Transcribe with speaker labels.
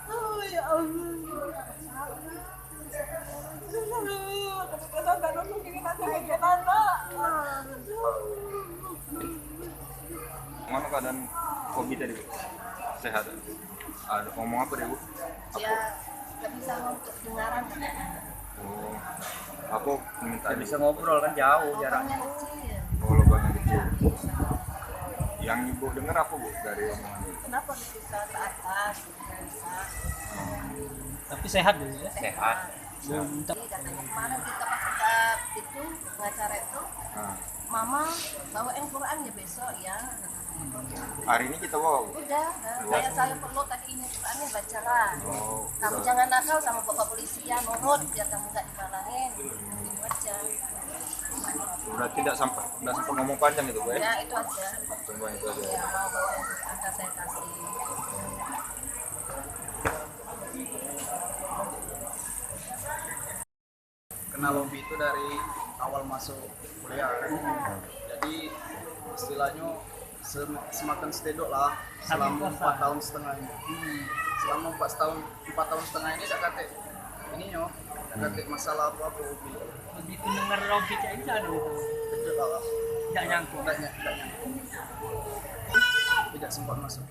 Speaker 1: Oh ya Allah.
Speaker 2: Mana keadaan Kobi tadi, Bu? Sehat? Ada ngomong apa deh, Bu?
Speaker 1: Ya nggak bisa untuk dengaran.
Speaker 2: Oh, aku minta
Speaker 3: Nggak bisa ngobrol kan jauh jaraknya.
Speaker 1: Orangnya kecil.
Speaker 2: oh, lubangnya kecil. Yang Ibu dengar apa, Bu, dari omongan itu?
Speaker 1: Kenapa bisa ke atas? Nggak bisa.
Speaker 3: Tapi sehat dulu ya.
Speaker 2: Sehat.
Speaker 1: Jadi katanya kemarin kita pas kita itu pengacara itu,
Speaker 2: Nah,
Speaker 1: Mama bawain Quran ya besok ya.
Speaker 2: hari ini kita bawa, Bu.
Speaker 1: Udah, saya perlu tadi ini Qurannya bacalah.
Speaker 2: Oh,
Speaker 1: Kamu jangan nakal sama bapak polisi ya, nurut biar kamu nggak dimarahin. Gitu aja.
Speaker 2: udah tidak sampai ngomong panjang itu, Bu, ya?
Speaker 1: Ya itu aja.
Speaker 2: Cuma itu aja.
Speaker 1: Ya mau bawain Quran saya kasih.
Speaker 4: Kenal Lombi itu dari awal masuk kuliah kan. Jadi istilahnya semakin stedok lah selama 4 tahun setengah ini. Selama 4 tahun setengah ini tak kate ini yo, tak kate masalah apa Lombi.
Speaker 3: Begitu dengar Robi kayak ini aduh,
Speaker 4: Tidak lah,
Speaker 3: tidak nyangkut.
Speaker 4: tidak sempat masuk.